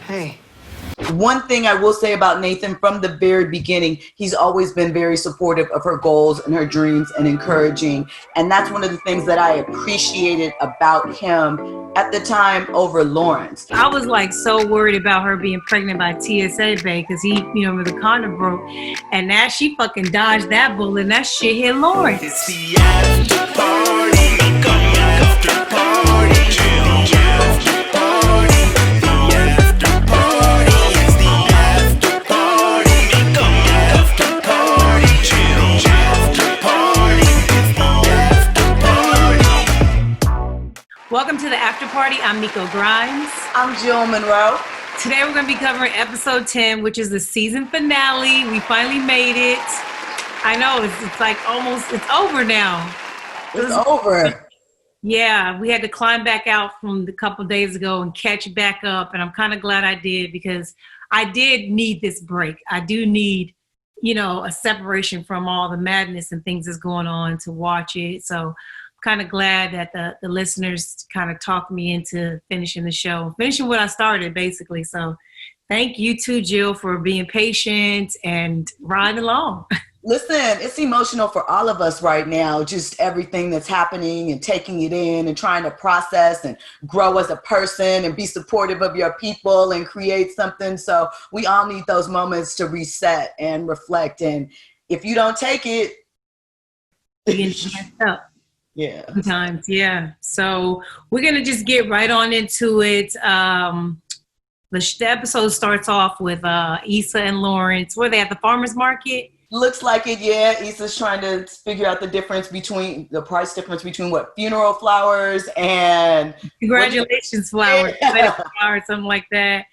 Hey. One thing I will say about Nathan from the very beginning, he's always been very supportive of her goals and her dreams and encouraging. And that's one of the things that I appreciated about him at the time over Lawrence. I was like so worried about her being pregnant by TSA Bay because he, the condom broke. And now she fucking dodged that bullet and that shit hit Lawrence. It's the after party, Miko, after party, the after party, the after party. It's the after party, Miko, after party, the after party, it's the after party. Welcome to the after party. I'm Miko Grimes. I'm Jill Monroe. Today we're going to be covering episode 10, which is the season finale. We finally made it. I know, it's like almost, it's over now. It's over. Yeah, we had to climb back out from a couple of days ago and catch back up. And I'm kind of glad I did because I did need this break. I do need, a separation from all the madness and things that's going on to watch it. So I'm kind of glad that the listeners kind of talked me into finishing the show, finishing what I started basically. So thank you too, Jill, for being patient and riding along. Listen, it's emotional for all of us right now, just everything that's happening and taking it in and trying to process and grow as a person and be supportive of your people and create something. So we all need those moments to reset and reflect. And if you don't take it, You get messed up. yeah. Sometimes, yeah. So we're going to just get right on into it. The episode starts off with Issa and Lawrence. Were they at the farmer's market? Looks like it, yeah. Issa's trying to figure out the price difference between what, funeral flowers and... Congratulations flowers, Yeah. flowers, something like that.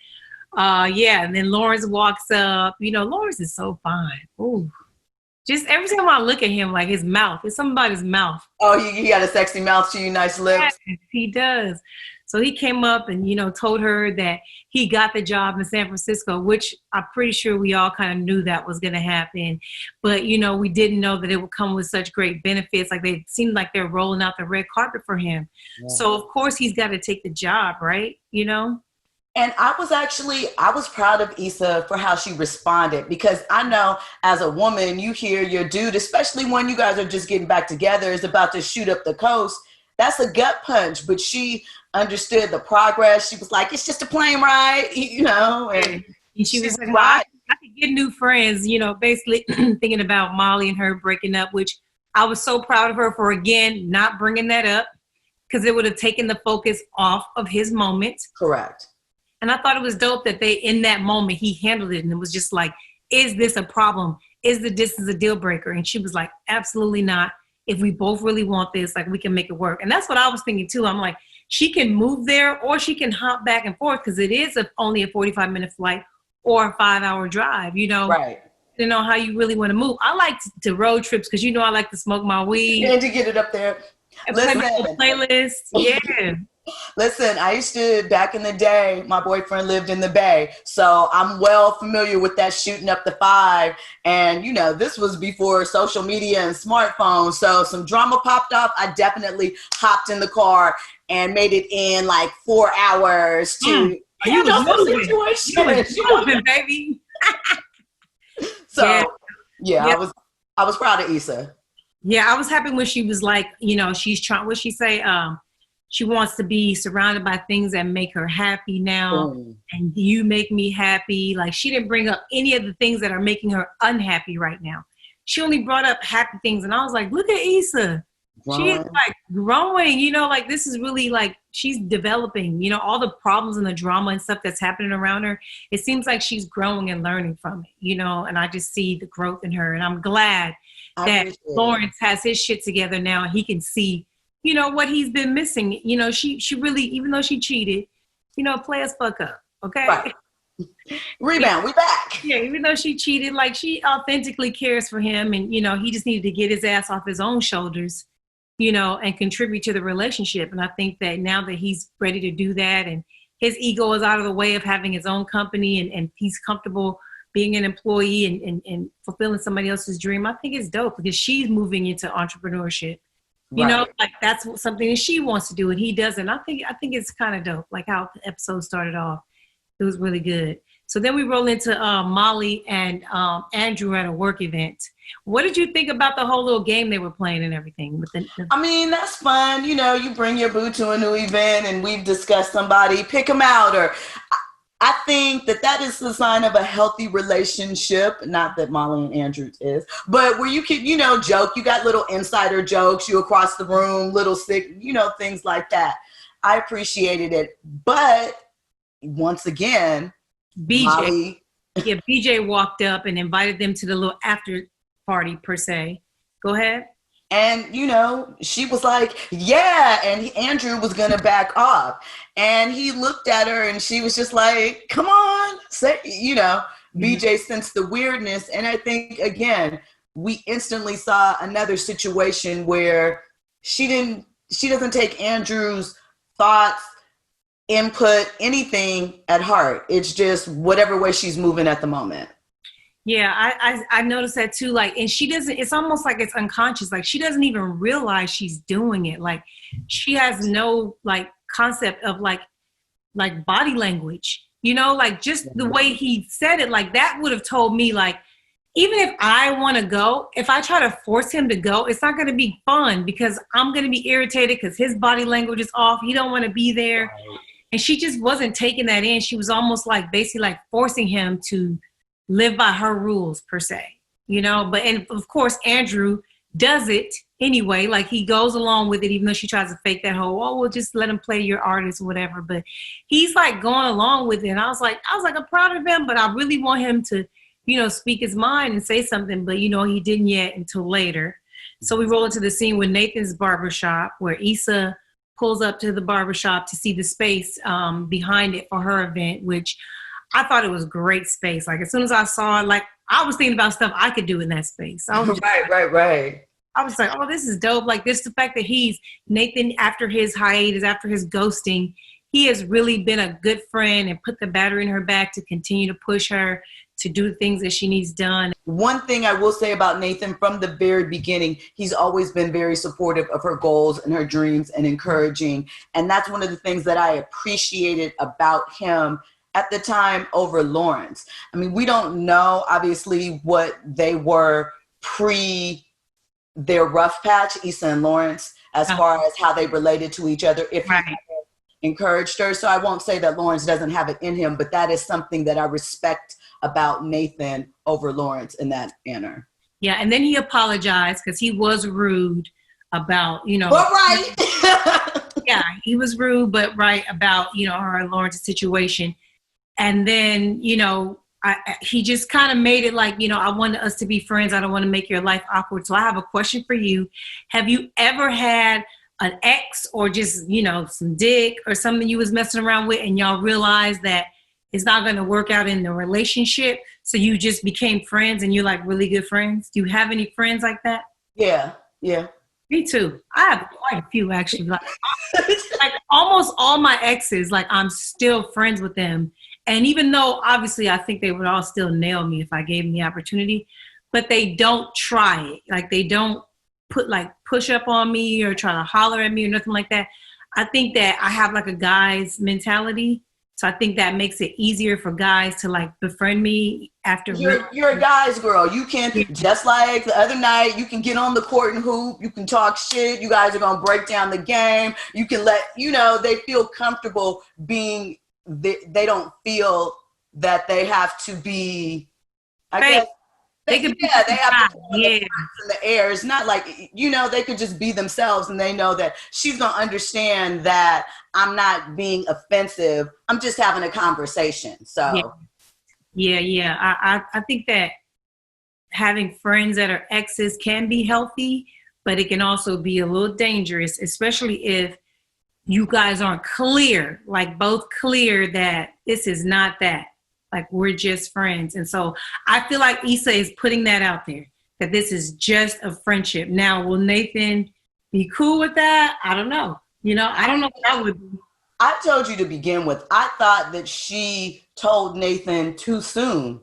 And then Lawrence walks up. Lawrence is so fine. Ooh. Just every time I look at him, like his mouth, it's something about his mouth. Oh, he got a sexy mouth to you, nice lips. Yes, he does. So he came up and, told her that he got the job in San Francisco, which I'm pretty sure we all kind of knew that was going to happen. But, we didn't know that it would come with such great benefits. Like they seemed like they're rolling out the red carpet for him. Yeah. So, of course, he's got to take the job, right? And I was proud of Issa for how she responded, because I know as a woman, you hear your dude, especially when you guys are just getting back together, is about to shoot up the coast. That's a gut punch, but she understood the progress. She was like, it's just a plane ride, and she was like, well, I could get new friends, basically thinking about Molly and her breaking up, which I was so proud of her for, again, not bringing that up, because it would have taken the focus off of his moment. Correct. And I thought it was dope that in that moment, he handled it. And it was just like, is this a problem? Is the distance a deal breaker? And she was like, absolutely not. If we both really want this, like we can make it work. And that's what I was thinking too. I'm like, she can move there or she can hop back and forth because it is only a 45-minute flight or a 5-hour drive, Right. How you really want to move. I like to road trips because, I like to smoke my weed. And to get it up there. And play my playlist. Yeah. Listen, I used to, back in the day, my boyfriend lived in the Bay, so I'm well familiar with that shooting up the 5. And, this was before social media and smartphones, so some drama popped off. I definitely hopped in the car and made it in like 4 hours to situation, baby. So, yeah. I was proud of Issa. Yeah, I was happy when she was like, she's trying, what'd she say? She wants to be surrounded by things that make her happy now. And you make me happy. Like she didn't bring up any of the things that are making her unhappy right now. She only brought up happy things. And I was like, look at Issa. She is like growing, like this is really like she's developing, all the problems and the drama and stuff that's happening around her. It seems like she's growing and learning from it, and I just see the growth in her. And I'm glad that Lawrence has his shit together now and he can see what he's been missing. She really, even though she cheated, play us fuck up. Okay. Right. Rebound. We back. Yeah. Even though she cheated, like she authentically cares for him and, he just needed to get his ass off his own shoulders, and contribute to the relationship. And I think that now that he's ready to do that and his ego is out of the way of having his own company and he's comfortable being an employee and fulfilling somebody else's dream, I think it's dope because she's moving into entrepreneurship. Like that's something that she wants to do and he doesn't. I think it's kind of dope, like how the episode started off. It was really good. So then we roll into Molly and Andrew at a work event. What did you think about the whole little game they were playing and everything? I mean, that's fun. You know, you bring your boo to a new event and we've discussed somebody, pick them out. Or I think that is the sign of a healthy relationship. Not that Molly and Andrew is, but where you can, you know, joke. You got little insider jokes, you across the room, little sick, you know, things like that. I appreciated it. But once again, BJ, BJ walked up and invited them to the little after party per se. Go ahead. And, you know, she was like, yeah, and Andrew was going to back off. And he looked at her and she was just like, come on, say, you know, BJ sensed the weirdness. And I think, again, we instantly saw another situation where she doesn't take Andrew's thoughts, input, anything at heart. It's just whatever way she's moving at the moment. Yeah, I noticed that too. Like, and she doesn't, it's almost like it's unconscious. Like, she doesn't even realize she's doing it. Like, she has no like concept of like body language, you know, like just the way he said it, like that would have told me, like, even if I want to go, if I try to force him to go, it's not going to be fun because I'm going to be irritated because his body language is off. He don't want to be there. Right. And she just wasn't taking that in. She was almost like basically like forcing him to live by her rules per se, you know, but, and of course, Andrew does it anyway. Like, he goes along with it, even though she tries to fake that whole, oh, we'll just let him play your artist or whatever. But he's like going along with it. And I was like, I'm proud of him, but I really want him to, you know, speak his mind and say something, but you know, he didn't yet until later. So we roll into the scene with Nathan's barbershop where Issa pulls up to the barbershop to see the space behind it for her event, which I thought it was great space. Like, as soon as I saw it, like, I was thinking about stuff I could do in that space. I was Right. I was like, oh, this is dope. Like, this, the fact that Nathan, after his hiatus, after his ghosting, he has really been a good friend and put the battery in her back to continue to push her to do the things that she needs done. One thing I will say about Nathan from the very beginning, he's always been very supportive of her goals and her dreams and encouraging. And that's one of the things that I appreciated about him at the time over Lawrence. I mean, we don't know, obviously, what they were pre their rough patch, Issa and Lawrence, as far as how they related to each other, if he encouraged her. So I won't say that Lawrence doesn't have it in him, but that is something that I respect about Nathan over Lawrence in that manner. Yeah, and then he apologized because he was rude about, you know. But right. Yeah, he was rude, but right about, you know, her and Lawrence's situation. And then, you know, he just kind of made it like, you know, I want us to be friends. I don't want to make your life awkward. So I have a question for you. Have you ever had an ex or just, you know, some dick or something you was messing around with and y'all realized that it's not going to work out in the relationship? So you just became friends and you're like really good friends? Do you have any friends like that? Yeah. Me too. I have quite a few actually. Like almost all my exes, like I'm still friends with them. And even though obviously I think they would all still nail me if I gave them the opportunity, but they don't try it. Like, they don't push up on me or try to holler at me or nothing like that. I think that I have like a guy's mentality. So I think that makes it easier for guys to like befriend me after. You're a guy's girl. You can, just like the other night, you can get on the court and hoop. You can talk shit. You guys are going to break down the game. You can let, you know, they feel comfortable being, they don't feel that they have to be, I guess. They have to put in the air. It's not like, you know, they could just be themselves and they know that she's going to understand that I'm not being offensive. I'm just having a conversation. So. Yeah. I think that having friends that are exes can be healthy, but it can also be a little dangerous, especially if you guys aren't clear, like both clear that this is not that. Like, we're just friends. And so I feel like Issa is putting that out there, that this is just a friendship. Now, will Nathan be cool with that? I don't know. You know, I don't know what I would be. I told you to begin with, I thought that she told Nathan too soon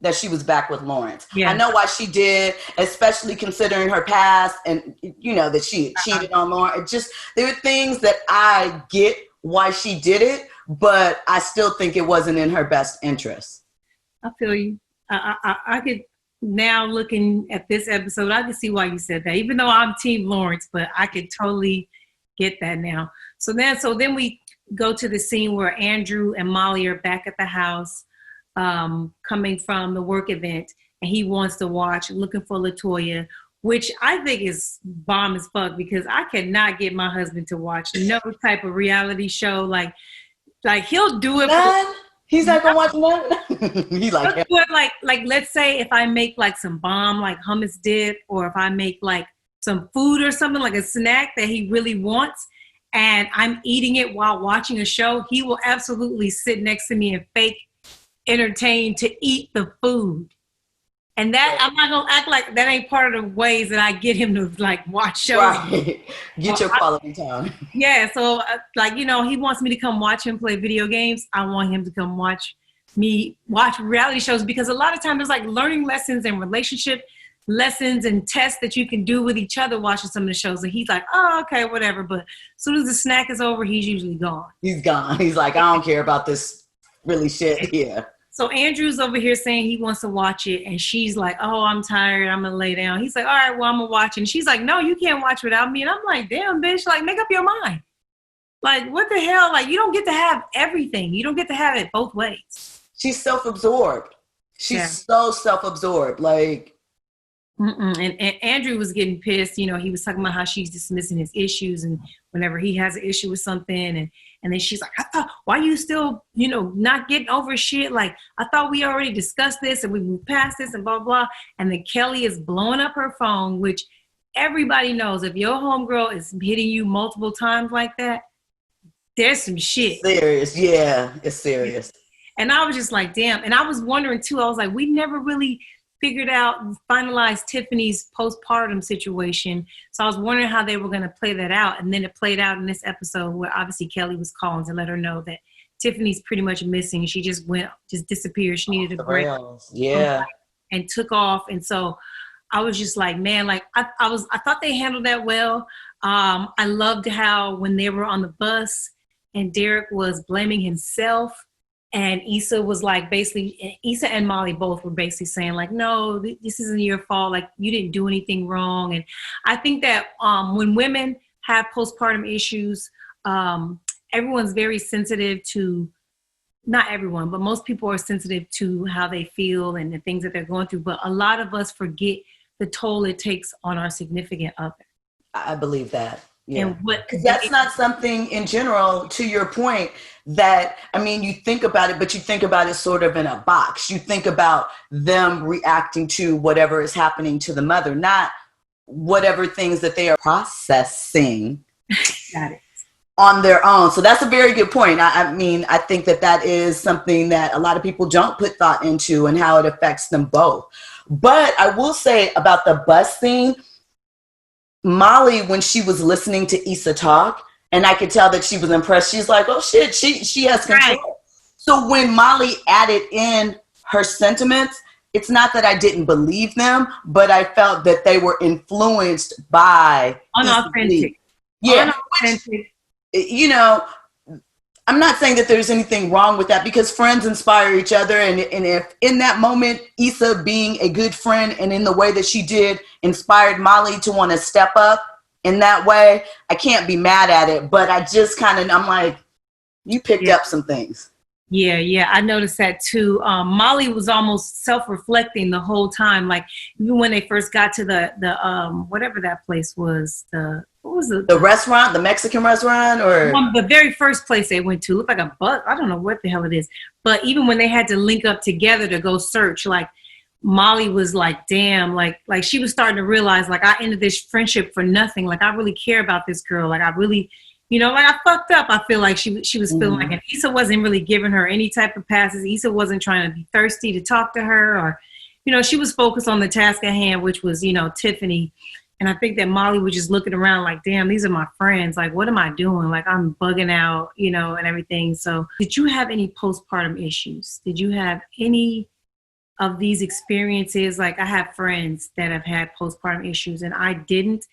that she was back with Lawrence. Yeah. I know why she did, especially considering her past and, you know, that she had cheated on Lawrence. It just, there were things that I get why she did it, but I still think it wasn't in her best interest. I feel you. I could, now looking at this episode, I can see why you said that, even though I'm Team Lawrence, but I could totally get that now. So then we go to the scene where Andrew and Molly are back at the house, coming from the work event, and he wants to watch Looking for LaToya, which I think is bomb as fuck, because I cannot get my husband to watch no type of reality show. Like he'll do it. He's not gonna watch that. He like, like let's say if I make like some bomb like hummus dip, or if I make like some food or something, like a snack that he really wants, and I'm eating it while watching a show, he will absolutely sit next to me and fake entertain to eat the food. And that, I'm not gonna act like that ain't part of the ways that I get him to like watch shows. Right. Get your quality time. Yeah, so like, you know, he wants me to come watch him play video games. I want him to come watch me watch reality shows, because a lot of times there's like learning lessons and relationship lessons and tests that you can do with each other watching some of the shows. And he's like, oh, okay, whatever. But as soon as the snack is over, he's usually gone. He's gone. He's like, I don't care about this really shit here. So Andrew's over here saying he wants to watch it, and she's like, oh, I'm tired, I'm gonna lay down. He's like, all right, well, I'm gonna watch it. And she's like, no, you can't watch without me. And I'm like, damn, bitch, like, make up your mind. Like, what the hell? Like, you don't get to have everything. You don't get to have it both ways. She's self-absorbed. She's so self-absorbed. Like, And Andrew was getting pissed. You know, he was talking about how she's dismissing his issues, and whenever he has an issue with something, and then she's like, I thought, why you still, you know, not getting over shit? Like, I thought we already discussed this and we moved past this and blah, blah. And then Kelly is blowing up her phone, which everybody knows if your homegirl is hitting you multiple times like that, there's some shit. Serious. Yeah, it's serious. And I was just like, damn. And I was wondering too, I was like, we never really figured out and finalized Tiffany's postpartum situation. So I was wondering how they were going to play that out. And then it played out in this episode where obviously Kelly was calling to let her know that Tiffany's pretty much missing. She just disappeared. She needed a break. Yeah. And took off. And so I was just like, man, like I thought they handled that well. I loved how when they were on the bus and Derek was blaming himself, and Issa was like, basically, Issa and Molly both were basically saying like, no, this isn't your fault. Like, you didn't do anything wrong. And I think that when women have postpartum issues, everyone's very sensitive to, not everyone, but most people are sensitive to how they feel and the things that they're going through. But a lot of us forget the toll it takes on our significant other. I believe that. Yeah. Because that's not something in general, to your point, that, I mean, you think about it, but you think about it sort of in a box. You think about them reacting to whatever is happening to the mother, not whatever things that they are processing Got it. on their own. So that's a very good point. I mean, I think that is something that a lot of people don't put thought into, and how it affects them both. But I will say about the bus scene, Molly, when she was listening to Issa talk, and I could tell that she was impressed, she's like, oh shit, she has control. Right. So when Molly added in her sentiments, it's not that I didn't believe them, but I felt that they were influenced by unauthentic. Yeah. Unauthentic. Which, you know, I'm not saying that there's anything wrong with that, because friends inspire each other. And if in that moment, Issa being a good friend and in the way that she did inspired Molly to want to step up in that way, I can't be mad at it. But I just I'm like, you picked up some things. Yeah, I noticed that too. Molly was almost self-reflecting the whole time. Like, even when they first got to the whatever that place was, what was it? The restaurant, the Mexican restaurant, or the very first place they went to looked like a bus. I don't know what the hell it is. But even when they had to link up together to go search, like, Molly was like, damn, like she was starting to realize, like, I ended this friendship for nothing. Like, I really care about this girl. Like, I really, you know, like, I fucked up. I feel like she was feeling like, and Issa wasn't really giving her any type of passes. Issa wasn't trying to be thirsty to talk to her, or, you know, she was focused on the task at hand, which was, you know, Tiffany. And I think that Molly was just looking around like, damn, these are my friends. Like, what am I doing? Like, I'm bugging out, you know, and everything. So did you have any postpartum issues? Did you have any of these experiences? Like, I have friends that have had postpartum issues and I didn't,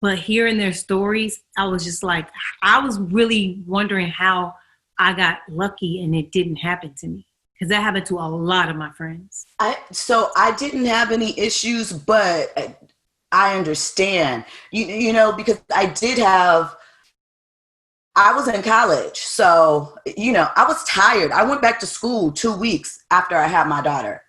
but hearing their stories, I was just like, I was really wondering how I got lucky and it didn't happen to me. Because that happened to a lot of my friends. So I didn't have any issues, but I understand, you know, because I was in college. So, you know, I was tired. I went back to school 2 weeks after I had my daughter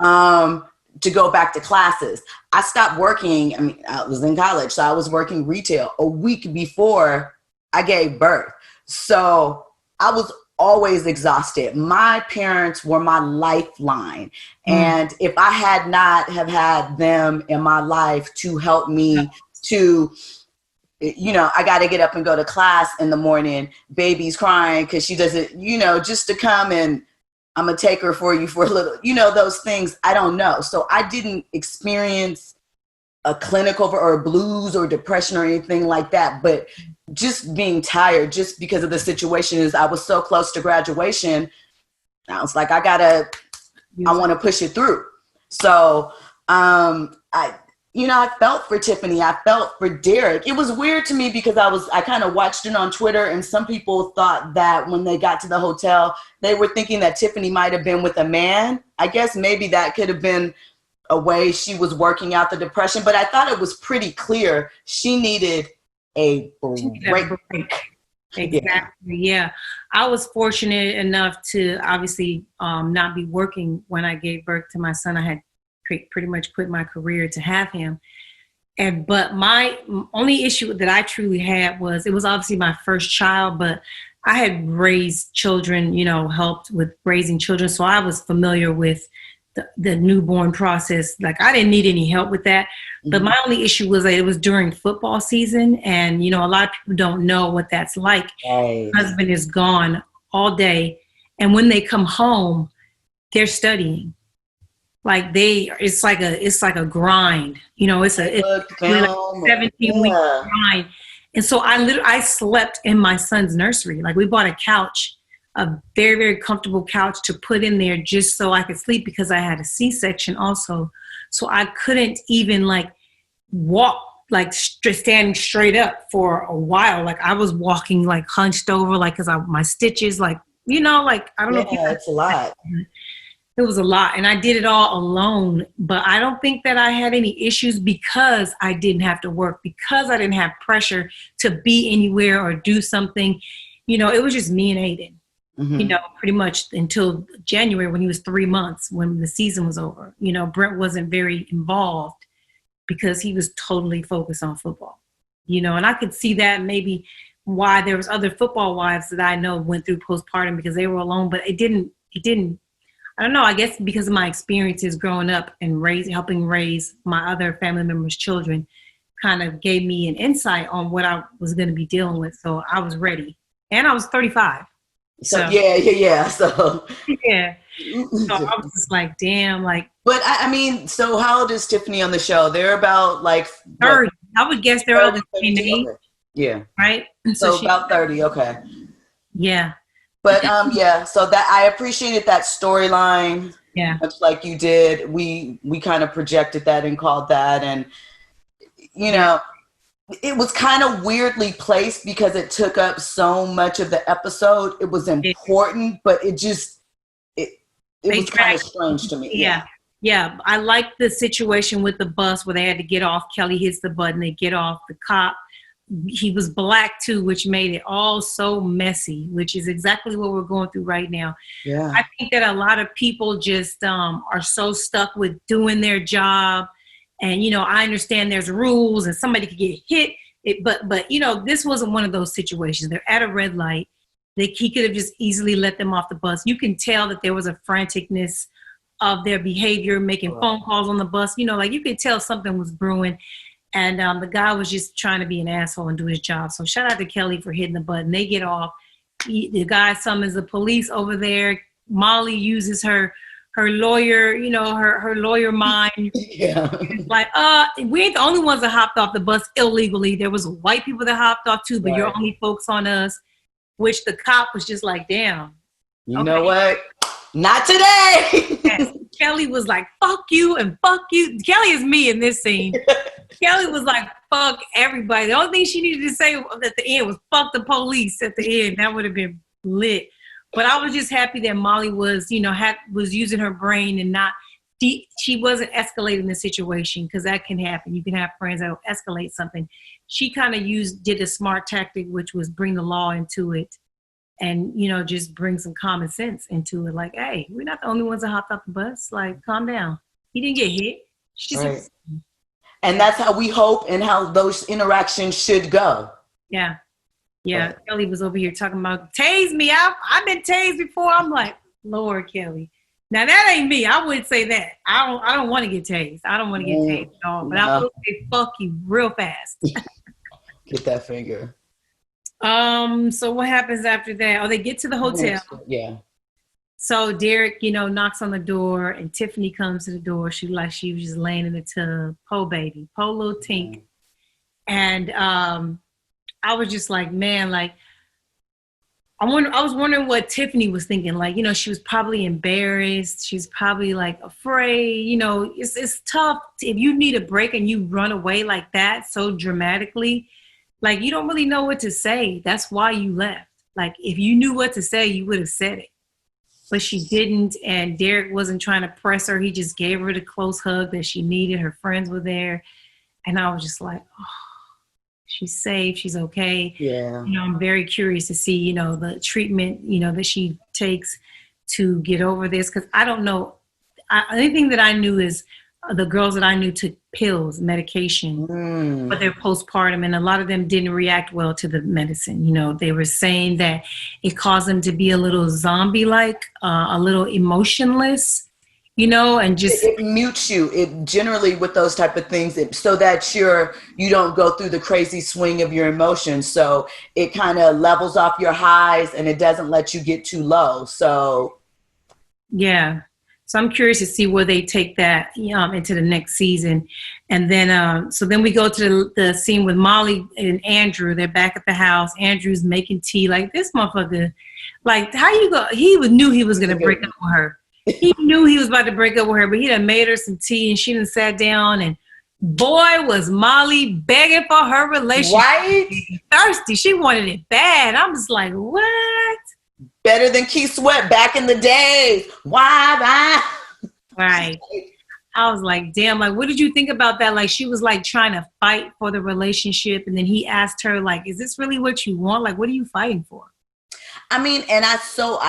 to go back to classes. I stopped working. I mean, I was in college, so I was working retail a week before I gave birth. So I was always exhausted. My parents were my lifeline. And if I had not have had them in my life to help me to, you know, I got to get up and go to class in the morning, baby's crying because she doesn't, you know, just to come and I'm going to take her for you for a little, you know, those things, I don't know. So I didn't experience a clinical or blues or depression or anything like that. But just being tired just because of the situation is I was so close to graduation. I was like, I want to push it through. So I felt for Tiffany. I felt for Derek. It was weird to me because I kind of watched it on Twitter, and some people thought that when they got to the hotel, they were thinking that Tiffany might have been with a man. I guess maybe that could have been a way she was working out the depression, but I thought it was pretty clear she needed a break. Exactly. Yeah. I was fortunate enough to obviously not be working when I gave birth to my son. I had pretty much quit my career to have him. But my only issue that I truly had was, it was obviously my first child, but I had raised children, you know, helped with raising children. So I was familiar with the newborn process. Like, I didn't need any help with that. But my only issue was that it was during football season. And, you know, a lot of people don't know what that's like. Right. My husband is gone all day. And when they come home, they're studying. Like it's like a grind, you know, it's a 17-week grind. And so I slept in my son's nursery. Like, we bought a couch, a very, very comfortable couch to put in there just so I could sleep, because I had a C-section also. So I couldn't even like walk, like standing straight up for a while. Like, I was walking like hunched over, like, cause my stitches, like, you know, like, I don't know. Yeah, it's a lot. It was a lot, and I did it all alone, but I don't think that I had any issues because I didn't have to work, because I didn't have pressure to be anywhere or do something. You know, it was just me and Aiden, you know, pretty much until January when he was 3 months, when the season was over. You know, Brent wasn't very involved because he was totally focused on football, you know, and I could see that maybe why there was other football wives that I know went through postpartum, because they were alone, but it didn't, I don't know, I guess because of my experiences growing up and helping raise my other family members' children kind of gave me an insight on what I was going to be dealing with. So I was ready. And I was 35. So yeah. So yeah. So I was just like, damn, like. But I mean, so how old is Tiffany on the show? They're about like 30. I would guess they're all the same age. Okay. Yeah. Right? So about 30, okay. Yeah. But so that I appreciated that storyline. Yeah. Much like you did. We kind of projected that and called that, and you know, it was kind of weirdly placed because it took up so much of the episode. It was important, but it was kind of strange to me. Yeah. Yeah. I liked the situation with the bus where they had to get off. Kelly hits the button, they get off. The cop, he was black too, which made it all so messy, which is exactly what we're going through right now. Yeah. I think that a lot of people just are so stuck with doing their job. And, you know, I understand there's rules and somebody could get hit. But you know, this wasn't one of those situations. They're at a red light. He could have just easily let them off the bus. You can tell that there was a franticness of their behavior, making phone calls on the bus. You know, like, you could tell something was brewing. And the guy was just trying to be an asshole and do his job. So shout out to Kelly for hitting the button. They get off. The guy summons the police over there. Molly uses her lawyer, you know, her lawyer mind. Yeah. Like, we ain't the only ones that hopped off the bus illegally. There was white people that hopped off too, but you're only folks on us. Which the cop was just like, damn. You know what? Not today. Yes. Kelly was like, fuck you and fuck you. Kelly is me in this scene. Kelly was like, fuck everybody. The only thing she needed to say at the end was fuck the police at the end. That would have been lit. But I was just happy that Molly was, was using her brain and not, she wasn't escalating the situation, because that can happen. You can have friends that will escalate something. She kind of did a smart tactic, which was bring the law into it and, just bring some common sense into it. Like, hey, we're not the only ones that hopped off the bus. Like, calm down. He didn't get hit. Right. And that's how we hope and how those interactions should go. Yeah. Yeah. Right. Kelly was over here talking about, tase me. I've been tased before. I'm like, Lord, Kelly. Now that ain't me. I wouldn't say that. I don't want to get tased. I don't want to get tased at all. But I will say fuck you real fast. Get that finger. So what happens after that? Oh, they get to the hotel. Yeah. So Derek, knocks on the door, and Tiffany comes to the door. She was just laying in the tub. Po baby. Po little tink. And I was just like, man, like, I was wondering what Tiffany was thinking. Like, she was probably embarrassed. She's probably like afraid. It's tough if you need a break and you run away like that so dramatically. Like, you don't really know what to say. That's why you left. Like, if you knew what to say, you would have said it. But she didn't, and Derek wasn't trying to press her. He just gave her the close hug that she needed. Her friends were there. And I was just like, oh. She's safe. She's okay. Yeah. I'm very curious to see, the treatment, that she takes to get over this. Because I don't know. The only thing that I knew is the girls that I knew took pills, medication, for their postpartum. And a lot of them didn't react well to the medicine. They were saying that it caused them to be a little zombie-like, a little emotionless. And just it mutes you. It generally with those type of things, so that you don't go through the crazy swing of your emotions. So it kind of levels off your highs and it doesn't let you get too low. So yeah. So I'm curious to see where they take that into the next season. And then so then we go to the scene with Molly and Andrew. They're back at the house. Andrew's making tea. Like, this motherfucker, like, how you go? He knew he was gonna break up with her. He knew he was about to break up with her, but he done made her some tea, and she done sat down, and boy, was Molly begging for her relationship. Right? Thirsty. She wanted it bad. I'm just like, what? Better than Keith Sweat back in the day. Why? Right. I was like, damn, like, what did you think about that? Like, she was like trying to fight for the relationship, and then he asked her, like, is this really what you want? Like, what are you fighting for? I mean, and I felt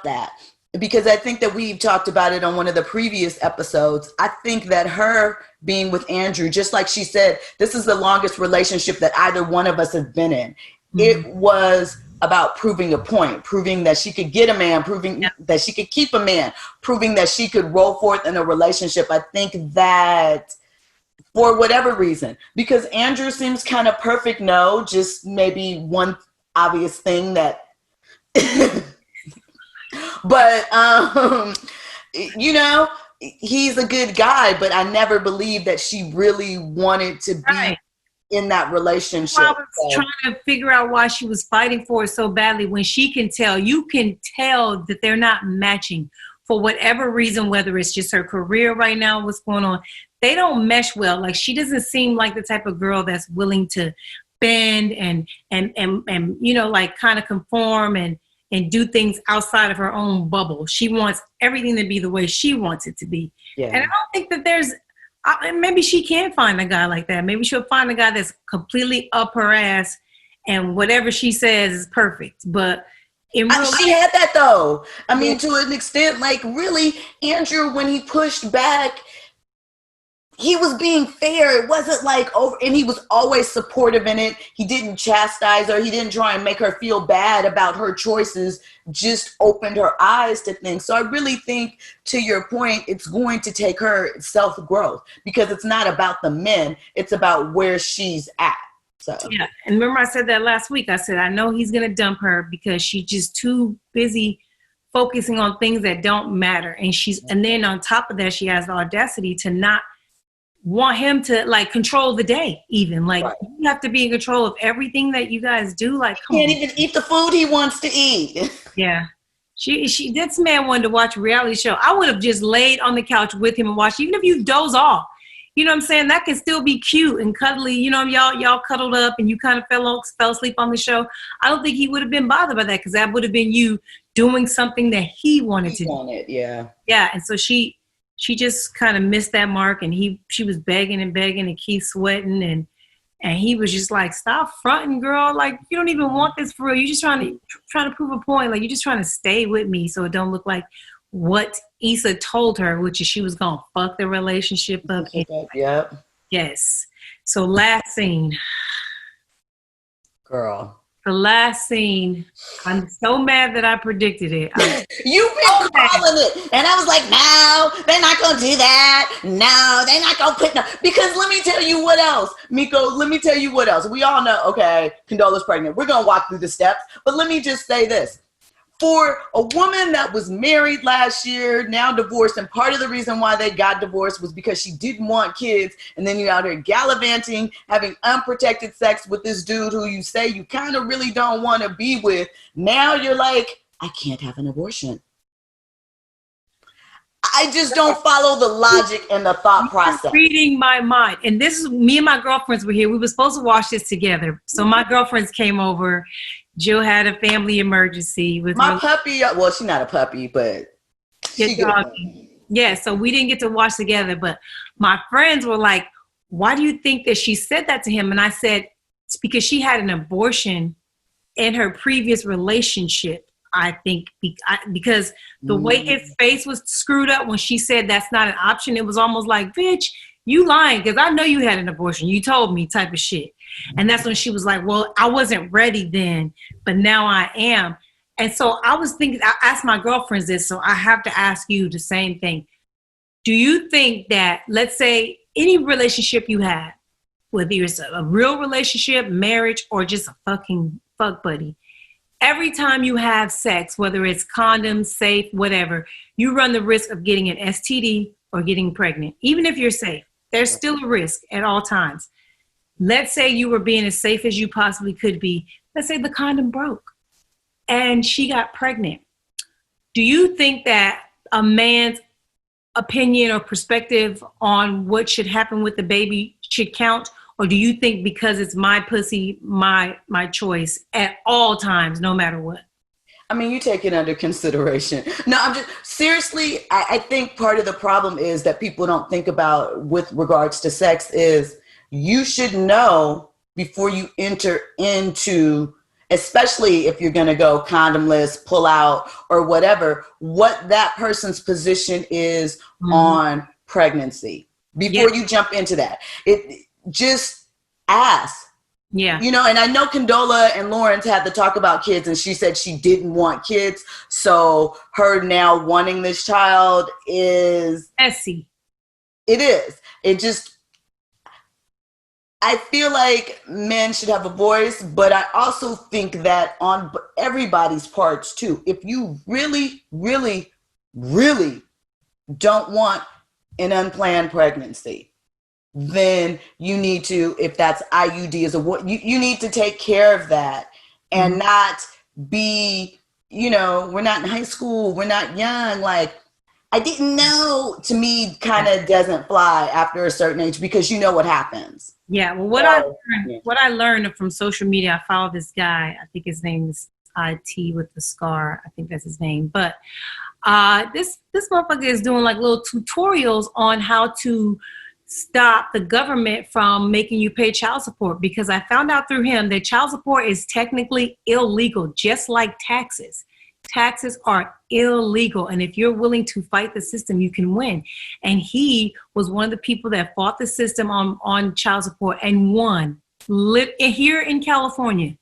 that. Because I think that we've talked about it on one of the previous episodes. I think that her being with Andrew, just like she said, this is the longest relationship that either one of us have been in. Mm-hmm. It was about proving a point, proving that she could get a man, proving that she could keep a man, proving that she could roll forth in a relationship. I think that for whatever reason, because Andrew seems kind of perfect. No, just maybe one obvious thing that... But, he's a good guy, but I never believed that she really wanted to be in that relationship. I was trying to figure out why she was fighting for it so badly when you can tell that they're not matching for whatever reason, whether it's just her career right now, what's going on. They don't mesh well. Like, she doesn't seem like the type of girl that's willing to bend and like kind of conform and do things outside of her own bubble. She wants everything to be the way she wants it to be. Yeah. And I don't think that maybe she can find a guy like that. Maybe she'll find a guy that's completely up her ass and whatever she says is perfect. But she had that though. I mean, to an extent, like, really, Andrew, when he pushed back, he was being fair. It wasn't like over, and he was always supportive in it. He didn't chastise her. He didn't try and make her feel bad about her choices, just opened her eyes to things. So I really think, to your point, it's going to take her self-growth, because it's not about the men. It's about where she's at. So yeah. And remember I said that last week. I said, I know he's going to dump her because she's just too busy focusing on things that don't matter. And then on top of that, she has the audacity to not want him to like control the day, even like you have to be in control of everything that you guys do. Like, can't even eat the food he wants to eat. Yeah. This man wanted to watch a reality show. I would have just laid on the couch with him and watched, even if you doze off. you know what I'm saying? That can still be cute and cuddly. You know, y'all cuddled up and you kind of fell asleep on the show. I don't think he would have been bothered by that because that would have been you doing something that he wanted to do. Yeah. Yeah, and so she just kind of missed that mark, and she was begging and begging and keep sweating, and he was just like, stop fronting, girl. Like, you don't even want this for real. You're just trying to prove a point. Like, you're just trying to stay with me so it don't look like what Issa told her, which is she was going to fuck the relationship up. Yep. Yes. So last scene. Girl. The last scene, I'm so mad that I predicted it. You've been calling it. And I was like, no, they're not going to do that. No, they're not going to put no. Because let me tell you what else. Miko, let me tell you what else. We all know, okay, Condola's pregnant. We're going to walk through the steps. But let me just say this. For a woman that was married last year, now divorced, and part of the reason why they got divorced was because she didn't want kids, and then you're out here gallivanting, having unprotected sex with this dude who you say you kind of really don't want to be with. Now you're like, I can't have an abortion. I just don't follow the logic and the thought process. Reading my mind. And this is, me and my girlfriends were here. We were supposed to watch this together. So my girlfriends came over. Jill had a family emergency with my puppy. Well, she's not a puppy, but so we didn't get to watch together. But my friends were like, why do you think that she said that to him? And I said, it's because she had an abortion in her previous relationship. I think because the way his face was screwed up when she said that's not an option, it was almost like, bitch, you lying, because I know you had an abortion. You told me, type of shit. And that's when she was like, well, I wasn't ready then, but now I am. And so I was thinking, I asked my girlfriends this, so I have to ask you the same thing. Do you think that, let's say, any relationship you have, whether it's a real relationship, marriage, or just a fucking fuck buddy, every time you have sex, whether it's condoms, safe, whatever, you run the risk of getting an STD or getting pregnant. Even if you're safe, there's still a risk at all times. Let's say you were being as safe as you possibly could be. Let's say the condom broke and she got pregnant. Do you think that a man's opinion or perspective on what should happen with the baby should count? Or do you think because it's my pussy, my choice at all times, no matter what? I mean, you take it under consideration. No, I'm just, seriously, I think part of the problem is that people don't think about with regards to sex is you should know before you enter into, especially if you're going to go condomless, pull out, or whatever, what that person's position is on pregnancy before you jump into that. It just ask. Yeah. You know, and I know Condola and Lawrence had to talk about kids, and she said she didn't want kids. So her now wanting this child is messy. It is. It just, I feel like men should have a voice, but I also think that on everybody's parts too, if you really, really, really don't want an unplanned pregnancy, then you need to, if that's IUD is you need to take care of that and not be, you know, we're not in high school, we're not young, like, I didn't know, to me, kind of doesn't fly after a certain age because you know what happens. Yeah, well, what I learned from social media, I follow this guy, I think his name is IT with the scar, I think that's his name, but this motherfucker is doing like little tutorials on how to stop the government from making you pay child support, because I found out through him that child support is technically illegal, just like taxes. Taxes are illegal, and if you're willing to fight the system, you can win. And he was one of the people that fought the system on child support and won. Here in California,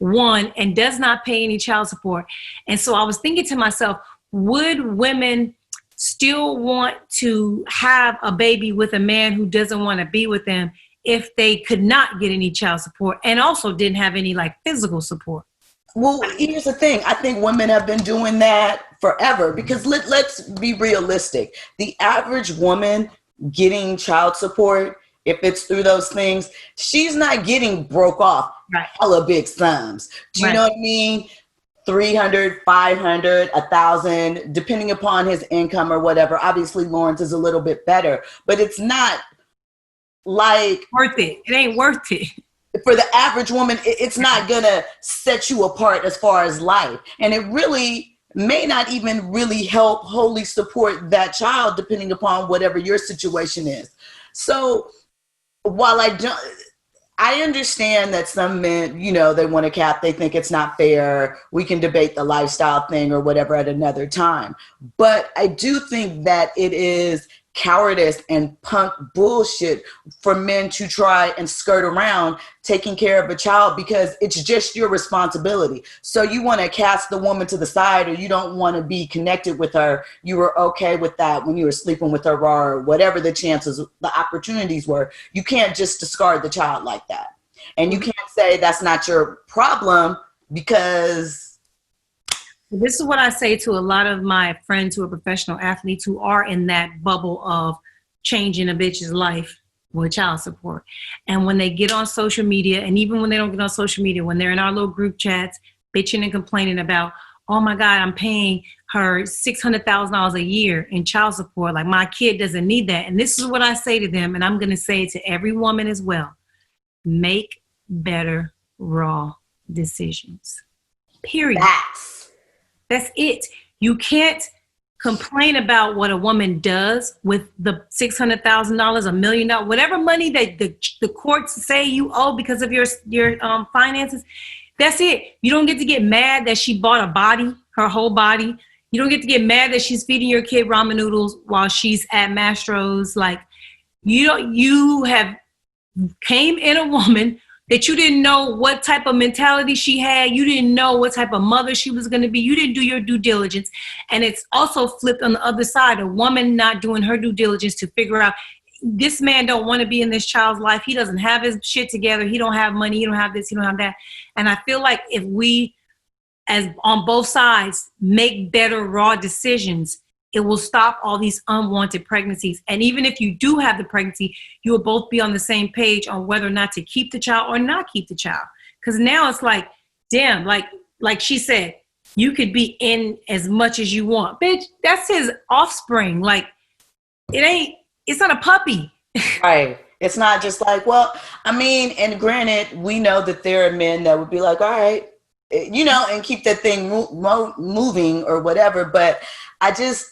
won and does not pay any child support. And so I was thinking to myself, would women still want to have a baby with a man who doesn't want to be with them if they could not get any child support and also didn't have any like physical support? Well, here's the thing. I think women have been doing that forever because let's be realistic. The average woman getting child support, if it's through those things, she's not getting broke off hella big sums. Do you know what I mean? 300, 500, 1,000, depending upon his income or whatever. Obviously, Lawrence is a little bit better, but it's not like worth it. It ain't worth it. For the average woman, it's not gonna set you apart as far as life, and it really may not even really help wholly support that child, depending upon whatever your situation is. So while I understand that some men, they want to cap, they think it's not fair. We can debate the lifestyle thing or whatever at another time. But I do think that it is cowardice and punk bullshit for men to try and skirt around taking care of a child, because it's just your responsibility. So you want to cast the woman to the side, or you don't want to be connected with her. You were okay with that when you were sleeping with her, or whatever the chances, the opportunities were. You can't just discard the child like that. And you can't say that's not your problem, because this is what I say to a lot of my friends who are professional athletes who are in that bubble of changing a bitch's life with child support. And when they get on social media, and even when they don't get on social media, when they're in our little group chats, bitching and complaining about, oh my God, I'm paying her $600,000 a year in child support. Like, my kid doesn't need that. And this is what I say to them, and I'm going to say it to every woman as well. Make better raw decisions. Period. That's it. You can't complain about what a woman does with the $600,000, $1 million, whatever money that the courts say you owe because of your finances. That's it. You don't get to get mad that she bought a body, her whole body. You don't get to get mad that she's feeding your kid ramen noodles while she's at Mastro's. Like, you have came in a woman that you didn't know what type of mentality she had. You didn't know what type of mother she was going to be. You didn't do your due diligence. And it's also flipped on the other side, a woman not doing her due diligence to figure out, this man don't want to be in this child's life. He doesn't have his shit together. He don't have money. He don't have this. He don't have that. And I feel like if we, as on both sides, make better raw decisions, it will stop all these unwanted pregnancies. And even if you do have the pregnancy, you will both be on the same page on whether or not to keep the child or not keep the child. Because now it's like, damn, like she said, you could be in as much as you want. Bitch, that's his offspring. Like, it's not a puppy. Right. It's not just like, well, I mean, and granted, we know that there are men that would be like, all right, and keep that thing moving or whatever. But I just,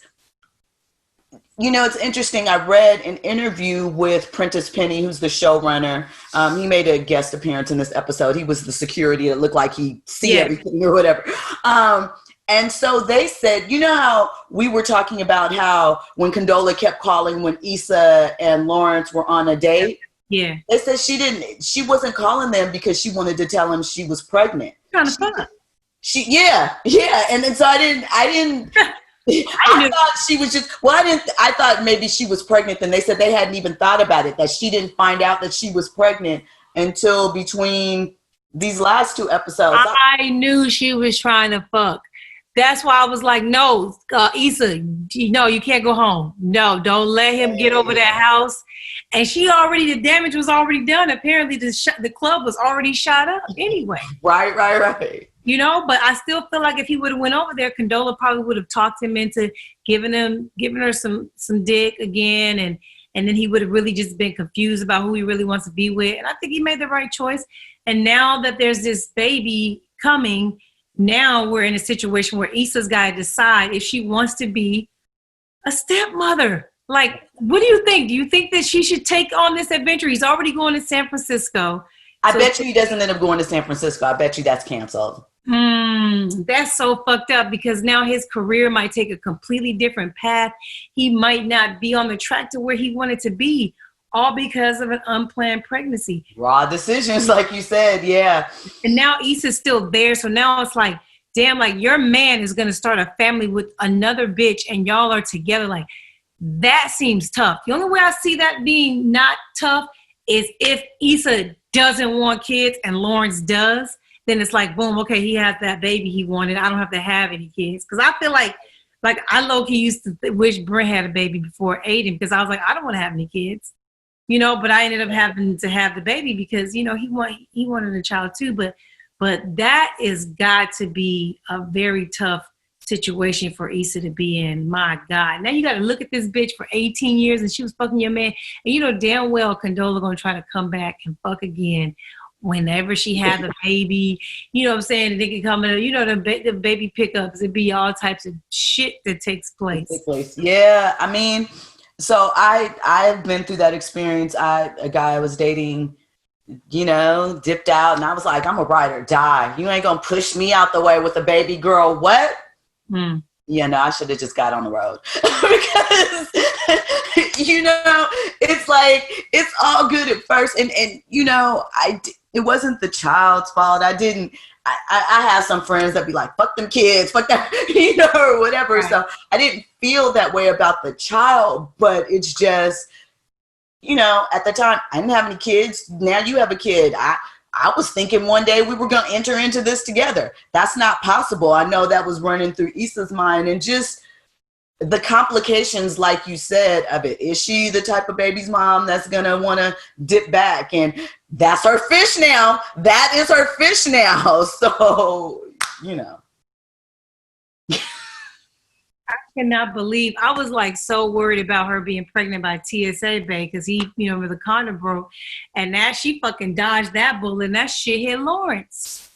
it's interesting. I read an interview with Prentice Penny, who's the showrunner. He made a guest appearance in this episode. He was the security that looked like he see everything or whatever. And so they said, how we were talking about how when Condola kept calling when Issa and Lawrence were on a date. Yeah. They said she wasn't calling them because she wanted to tell him she was pregnant. Kind of fun. Yeah. And then so I didn't. I thought she was just, I thought maybe she was pregnant. And they said they hadn't even thought about it, that she didn't find out that she was pregnant until between these last two episodes. I knew she was trying to fuck. That's why I was like, no, Issa, no, you can't go home. No, don't let him get over that house. And the damage was already done. Apparently the club was already shot up anyway. Right. But I still feel like if he would have went over there, Condola probably would have talked him into giving her some dick again. And then he would have really just been confused about who he really wants to be with. And I think he made the right choice. And now that there's this baby coming, now we're in a situation where Issa's got to decide if she wants to be a stepmother. Like, what do you think? Do you think that she should take on this adventure? He's already going to San Francisco. I bet you he doesn't end up going to San Francisco. I bet you that's canceled. That's so fucked up, because now his career might take a completely different path. He might not be on the track to where he wanted to be, all because of an unplanned pregnancy. Raw decisions, like you said, yeah. And now Issa's still there, so now it's like, damn, like your man is going to start a family with another bitch and y'all are together. Like, that seems tough. The only way I see that being not tough is if Issa doesn't want kids and Lawrence does. Then it's like, boom, okay, he has that baby he wanted. I don't have to have any kids. Because I feel like I low-key used to wish Brent had a baby before Aiden, because I was like, I don't want to have any kids. But I ended up having to have the baby because, he wanted a child too. But that is got to be a very tough situation for Issa to be in. My God. Now you got to look at this bitch for 18 years and she was fucking your man. And you know damn well Condola going to try to come back and fuck again whenever she has a baby. You know what I'm saying? And they can come in, you know, the baby pickups. It'd be all types of shit that takes place. Yeah. I mean, so I've been through that experience. A guy I was dating, you know, dipped out and I was like, I'm a ride or die. You ain't going to push me out the way with a baby girl. What? Yeah, no, I should have just got on the road because, you know, it's like, it's all good at first. And you know, it wasn't the child's fault. I have some friends that be like, fuck them kids, fuck that, you know, or whatever. Right. So I didn't feel that way about the child, but it's just, you know, at the time I didn't have any kids. Now you have a kid. I was thinking one day we were going to enter into this together. That's not possible. I know that was running through Issa's mind, and just the complications, like you said, of it. Is she the type of baby's mom that's going to want to dip back? And that's her fish now. That is her fish now. So, you know. I cannot believe, I was like so worried about her being pregnant by TSA Bay because he, you know, the condom broke, and now she fucking dodged that bullet, and that shit hit Lawrence.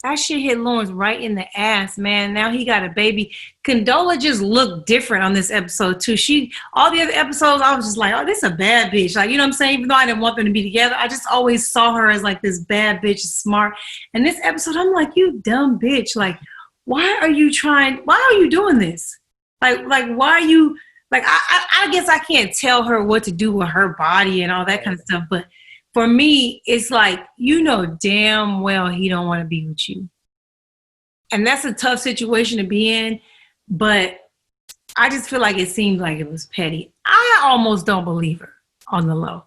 That shit hit Lawrence right in the ass, man. Now he got a baby. Condola just looked different on this episode too. All the other episodes, I was just like, oh, this is a bad bitch. Like, you know what I'm saying? Even though I didn't want them to be together, I just always saw her as like this bad bitch, smart. And this episode, I'm like, you dumb bitch. Like, why are you doing this? Like, why are you, like, I guess I can't tell her what to do with her body and all that kind of stuff. But for me, it's like, you know damn well he don't want to be with you. And that's a tough situation to be in. But I just feel like it seemed like it was petty. I almost don't believe her on the low.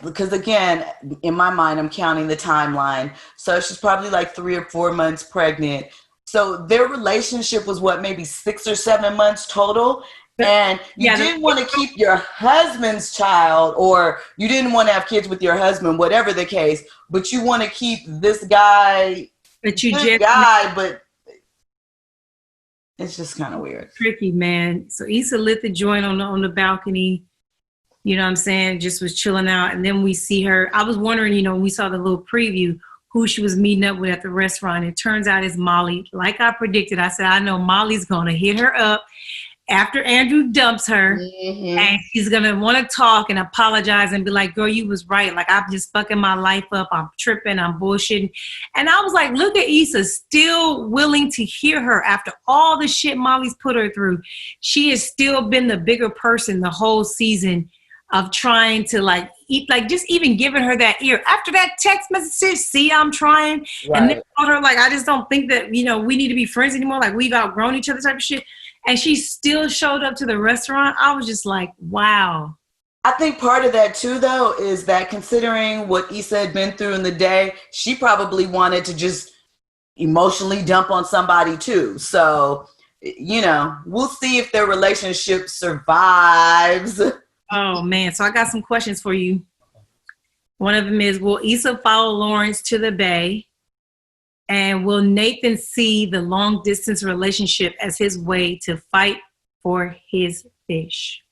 Because again, in my mind, I'm counting the timeline. So she's probably like 3 or 4 months pregnant. So their relationship was maybe 6 or 7 months total. And you didn't want to keep your husband's child, or you didn't want to have kids with your husband, whatever the case, but you want to keep this guy, but it's just kind of weird. Tricky, man. So Issa lit the joint on the balcony. You know what I'm saying? Just was chilling out. And then we see her. I was wondering, you know, when we saw the little preview, who she was meeting up with at the restaurant. It turns out it's Molly. Like I predicted, I said, I know Molly's going to hit her up after Andrew dumps her. Mm-hmm. And she's going to want to talk and apologize and be like, girl, you was right. Like, I'm just fucking my life up. I'm tripping. I'm bullshitting. And I was like, look at Issa still willing to hear her after all the shit Molly's put her through. She has still been the bigger person the whole season of trying to like eat, like just even giving her that ear after that text message, see, I'm trying. Right. And then told her like, I just don't think that, you know, we need to be friends anymore. Like we've outgrown each other type of shit. And she still showed up to the restaurant. I was just like, wow. I think part of that too, though, is that considering what Issa had been through in the day, she probably wanted to just emotionally dump on somebody too. So, you know, we'll see if their relationship survives. Oh, man. So I got some questions for you. One of them is, will Issa follow Lawrence to the Bay? And will Nathan see the long distance relationship as his way to fight for his fish?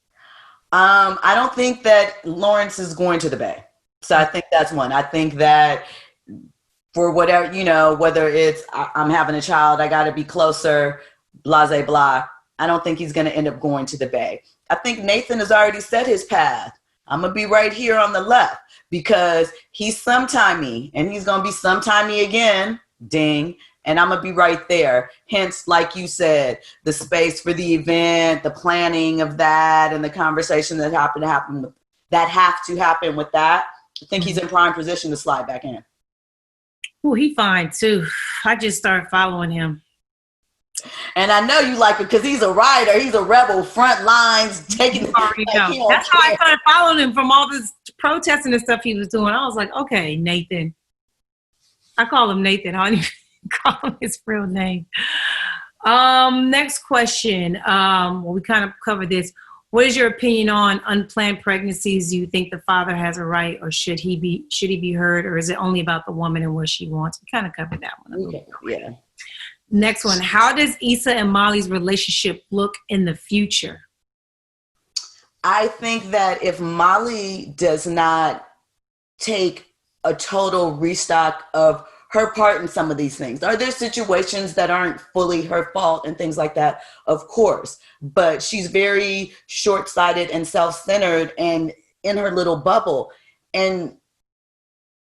I don't think that Lawrence is going to the Bay. So I think that's one. I think that for whatever, you know, whether it's I'm having a child, I got to be closer, blah, blah, blah. I don't think he's going to end up going to the Bay. I think Nathan has already set his path. I'm going to be right here on the left because he's sometimey and he's going to be sometimey again. Ding. And I'm going to be right there. Hence, like you said, the space for the event, the planning of that, and the conversation that have to happen with that. I think he's in prime position to slide back in. Oh, he fine too. I just started following him. And I know you like it because he's a rider. He's a rebel, front lines, taking the That's how I started following him from all this protesting and stuff he was doing. I was like, okay, Nathan. I call him Nathan. I don't even call him his real name. Next question. Well, we kind of covered this. What is your opinion on unplanned pregnancies? Do you think the father has a right, or should he be heard, or is it only about the woman and what she wants? We kind of covered that one. Okay. Yeah. Next one. How does Issa and Molly's relationship look in the future? I think that if Molly does not take a total restock of her part in some of these things, are there situations that aren't fully her fault and things like that? Of course. But she's very short-sighted and self-centered and in her little bubble. And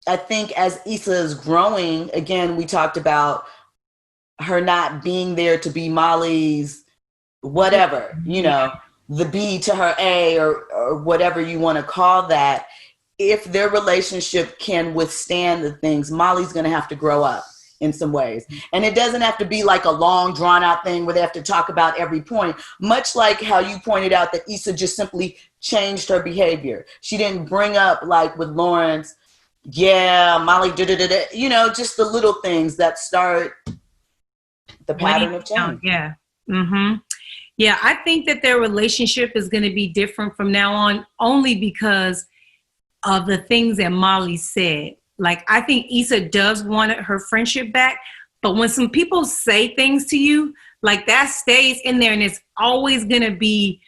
I think as Issa is growing, again, we talked about her not being there to be Molly's whatever, the B to her A or whatever you want to call that. If their relationship can withstand the things, Molly's going to have to grow up in some ways. And it doesn't have to be like a long drawn out thing where they have to talk about every point, much like how you pointed out that Issa just simply changed her behavior. She didn't bring up like with Lawrence, Molly, just the little things that start the pattern of change. Yeah. Mm-hmm. Yeah, I think that their relationship is going to be different from now on, only because of the things that Molly said. Like, I think Issa does want her friendship back, but when some people say things to you, like that stays in there, and it's always going to be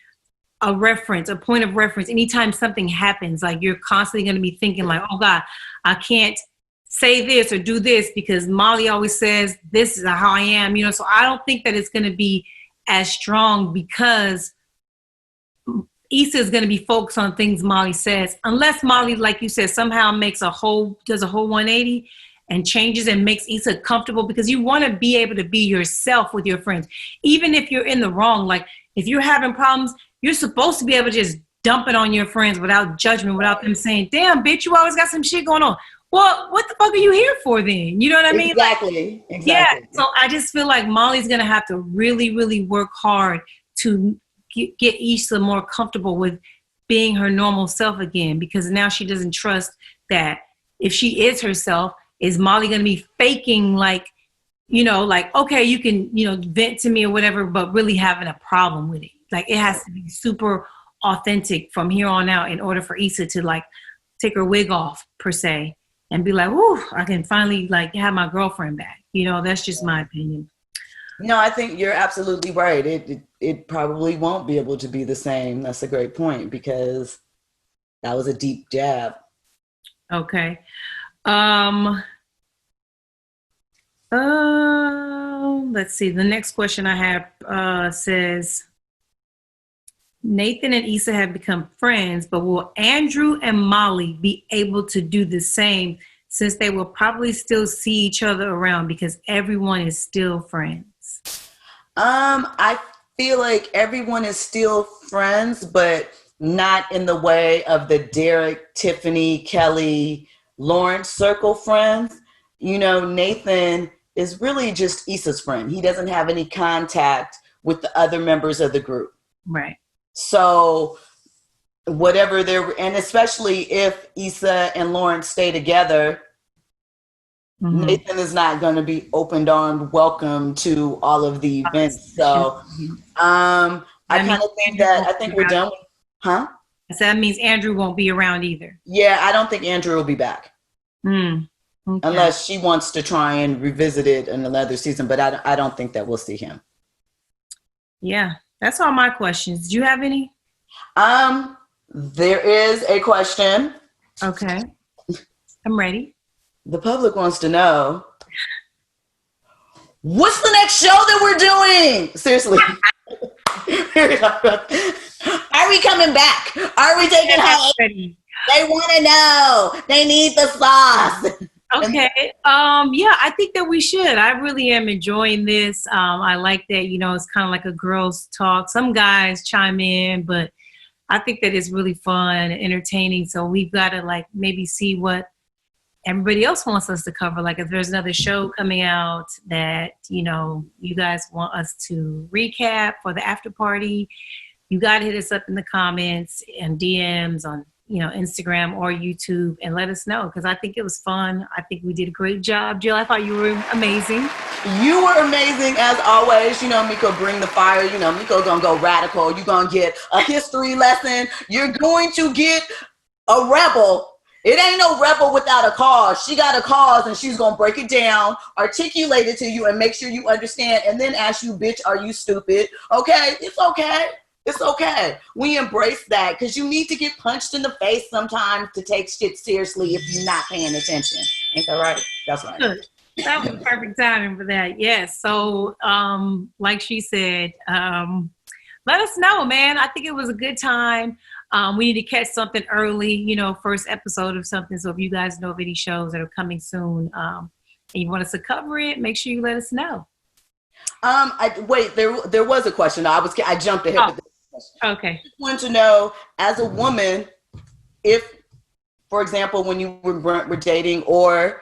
a reference, a point of reference. Anytime something happens, like you're constantly going to be thinking like, oh God, I can't say this or do this because Molly always says this is how I am, so I don't think that it's going to be as strong because Issa is going to be focused on things Molly says, unless Molly, like you said, somehow does a whole 180 and changes and makes Issa comfortable, because you want to be able to be yourself with your friends. Even if you're in the wrong, like if you're having problems, you're supposed to be able to just dump it on your friends without judgment, without them saying, damn, bitch, you always got some shit going on. Well, what the fuck are you here for then? You know what I mean? Exactly. Yeah. So I just feel like Molly's going to have to really, really work hard to get Issa more comfortable with being her normal self again, because now she doesn't trust that if she is herself, is Molly going to be faking like, okay, you can, vent to me or whatever, but really having a problem with it. Like it has to be super authentic from here on out in order for Issa to like take her wig off per se and be like, whoo, I can finally like have my girlfriend back. That's just my opinion. No, I think you're absolutely right. It probably won't be able to be the same. That's a great point, because that was a deep jab. Okay. Let's see. The next question I have says, Nathan and Issa have become friends, but will Andrew and Molly be able to do the same, since they will probably still see each other around because everyone is still friends? I feel like everyone is still friends, but not in the way of the Derek, Tiffany, Kelly, Lawrence circle friends. Nathan is really just Issa's friend. He doesn't have any contact with the other members of the group. Right. So whatever and especially if Issa and Lawrence stay together, mm-hmm. Nathan is not going to be open-armed welcome to all of the events. So I kind of think I think we're done. Huh? So that means Andrew won't be around either. Yeah, I don't think Andrew will be back. Okay. Unless she wants to try and revisit it in another season, but I don't think that we'll see him. Yeah, that's all my questions. Do you have any? There is a question. Okay. I'm ready. The public wants to know, what's the next show that we're doing? Seriously. Are we coming back? Are we taking home? They want to know. They need the sauce. Okay. Yeah, I think that we should. I really am enjoying this. I like that, it's kind of like a girls' talk. Some guys chime in, but I think that it's really fun and entertaining. So we've got to like maybe see what everybody else wants us to cover. Like if there's another show coming out that, you guys want us to recap for the after party, you got to hit us up in the comments and DMs on, Instagram or YouTube and let us know, because I think it was fun. I think we did a great job. Jill, I thought you were amazing. You were amazing as always. Miko, bring the fire. Miko gonna go radical. You're gonna get a history lesson. You're going to get a rebel. It ain't no rebel without a cause. She got a cause and she's going to break it down, articulate it to you and make sure you understand and then ask you, bitch, are you stupid? Okay, it's okay. It's okay. We embrace that because you need to get punched in the face sometimes to take shit seriously if you're not paying attention. Ain't that right? That's right. Good. That was perfect timing for that. Yes. So, like she said, let us know, man. I think it was a good time. We need to catch something early, first episode of something. So if you guys know of any shows that are coming soon and you want us to cover it, make sure you let us know. There was a question. I jumped ahead with this question. Okay. I just wanted to know, as a woman, if, for example, when you were dating or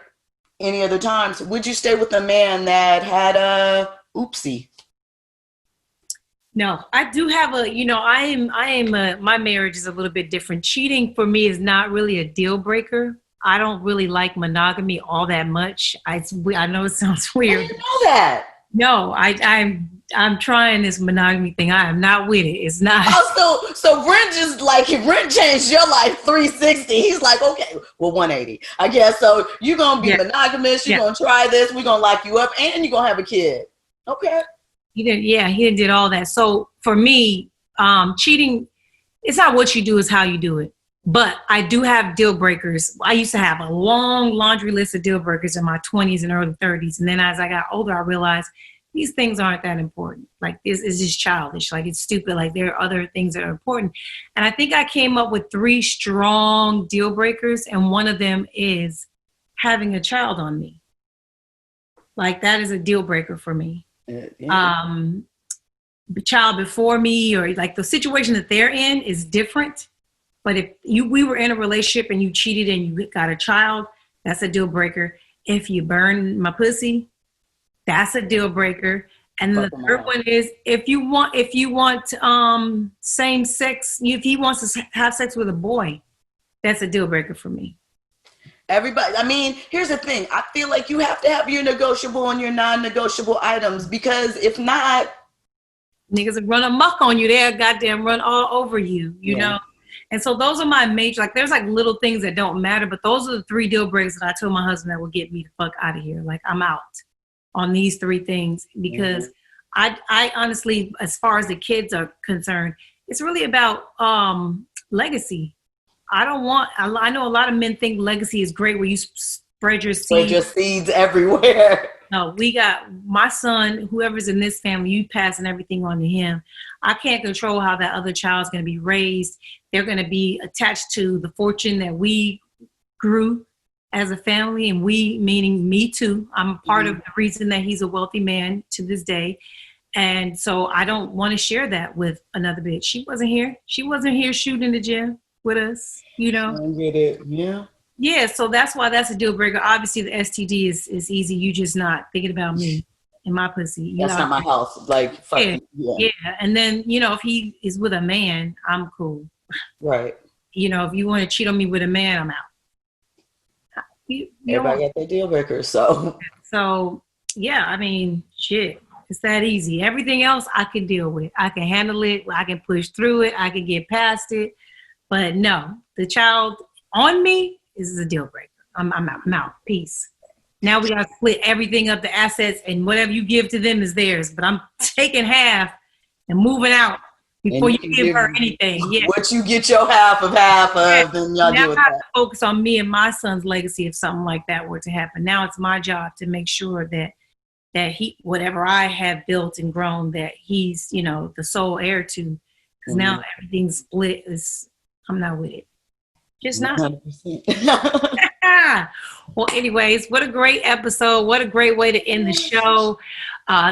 any other times, would you stay with a man that had a oopsie? No, I do have my marriage is a little bit different. Cheating for me is not really a deal breaker. I don't really like monogamy all that much. I know it sounds weird. I didn't know that. No, I'm trying this monogamy thing. I am not with it. It's not. Oh, so Brent changed your life 360. He's like, okay, well, 180, I guess. So you're going to be monogamous. You're going to try this. We're going to lock you up and you're going to have a kid. Okay. He did all that. So for me, cheating, it's not what you do, it's how you do it. But I do have deal breakers. I used to have a long laundry list of deal breakers in my 20s and early 30s. And then as I got older, I realized these things aren't that important. Like, this is just childish. Like, it's stupid. Like, there are other things that are important. And I think I came up with 3 strong deal breakers. And one of them is having a child on me. Like, that is a deal breaker for me. The child before me, or like the situation that they're in is different. But if we were in a relationship and you cheated and you got a child, that's a deal breaker. If you burn my pussy, that's a deal breaker. And then the third one is if you want same sex, if he wants to have sex with a boy, that's a deal breaker for me. Everybody, I mean, here's the thing. I feel like you have to have your negotiable and your non-negotiable items, because if not, niggas will run amok on you. They'll goddamn run all over you, you know? And so those are my major, like, there's like little things that don't matter, but those are the 3 deal breakers that I told my husband that will get me the fuck out of here. Like, I'm out on these 3 things because I honestly, as far as the kids are concerned, it's really about legacy. I know a lot of men think legacy is great where you spread your seeds everywhere. No, we got my son, whoever's in this family, you passing everything on to him. I can't control how that other child's going to be raised. They're going to be attached to the fortune that we grew as a family, and we, meaning me too. I'm a part of the reason that he's a wealthy man to this day. And so I don't want to share that with another bitch. She wasn't here. She wasn't here shooting in the gym with us, you know? I get it. Yeah. Yeah, so that's why that's a deal breaker. Obviously, the STD is easy. You just not thinking about me and my pussy. That's not my house. Like, fuck yeah. And then, if he is with a man, I'm cool. Right. If you want to cheat on me with a man, I'm out. Everybody got their deal breakers, so. So, yeah, I mean, shit. It's that easy. Everything else I can deal with. I can handle it. I can push through it. I can get past it. But no, the child on me is a deal breaker. I'm out. Peace. Now we got to split everything up, the assets, and whatever you give to them is theirs. But I'm taking half and moving out before you give her anything. Yeah. What you get your half of, then y'all now do with I have that. to focus on me and my son's legacy if something like that were to happen. Now it's my job to make sure that he, whatever I have built and grown, that he's, the sole heir to. Because now everything's split. I'm not with it. Just not. 100%. Well, anyways, what a great episode. What a great way to end the show.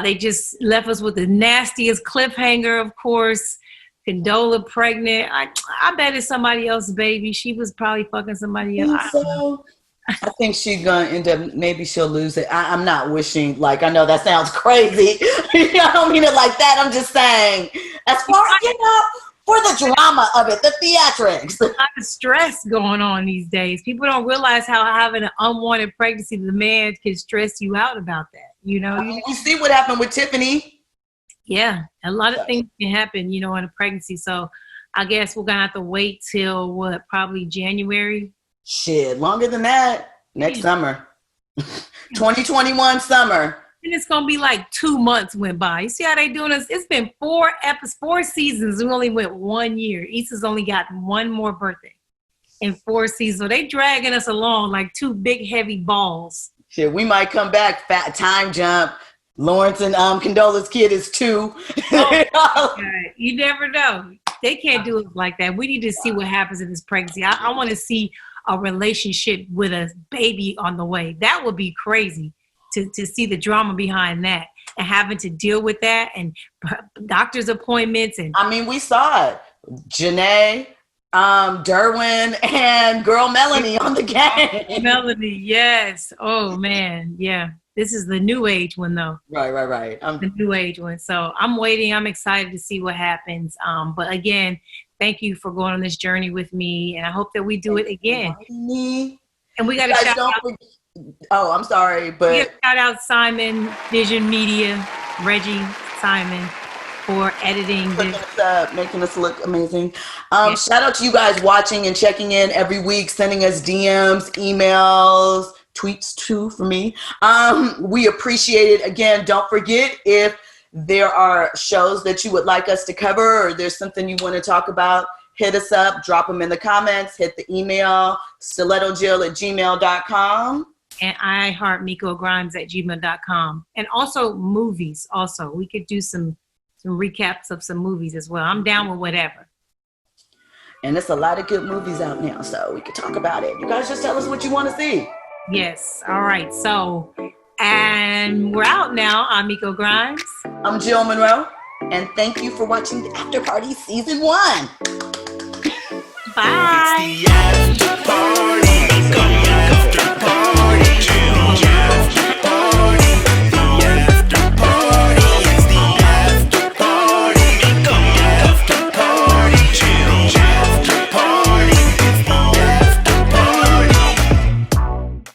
They just left us with the nastiest cliffhanger, of course. Condola pregnant. I bet it's somebody else's baby. She was probably fucking somebody else. I think she's going to end up, maybe she'll lose it. I'm not wishing, like, I know that sounds crazy. I don't mean it like that. I'm just saying, as far as, for the drama of it, the theatrics. A lot of stress going on these days. People don't realize how having an unwanted pregnancy, the man can stress you out about that. You see what happened with Tiffany. Yeah, a lot of things can happen, in a pregnancy. So I guess we're going to have to wait till probably January Shit, longer than that. Next summer. 2021 summer. And it's gonna be like 2 months went by. You see how they doing us? It's been 4 seasons. We only went 1 year. Issa's only got one more birthday in 4 seasons. So they dragging us along like 2 big heavy balls. Shit, we might come back. Fat time jump. Lawrence and Condola's kid is 2. Oh, you never know. They can't do it like that. We need to see what happens in this pregnancy. I want to see a relationship with a baby on the way. That would be crazy. To see the drama behind that and having to deal with that and doctor's appointments. And I mean, we saw it. Janae, Derwin, and girl Melanie on the game. Melanie, yes. Oh, man. Yeah. This is the new age one, though. Right. The new age one. So I'm waiting. I'm excited to see what happens. But again, thank you for going on this journey with me. And I hope that we do it again. And we got to shout out. Oh, I'm sorry, but we shout out Simon, Vision Media, Reggie, Simon, for editing this. Making us look amazing. Shout out to you guys watching and checking in every week, sending us DMs, emails, tweets too for me. We appreciate it. Again, don't forget, if there are shows that you would like us to cover or there's something you want to talk about, hit us up, drop them in the comments, hit the email, stilettojill@gmail.com. And iHeartMikoGrimes@gmail.com. And also movies also. We could do some recaps of some movies as well. I'm down with whatever. And there's a lot of good movies out now, so we could talk about it. You guys just tell us what you want to see. Yes. All right. So, and we're out now. I'm Miko Grimes. I'm Jill Monroe. And thank you for watching the After Party Season 1. Bye. It's the after party.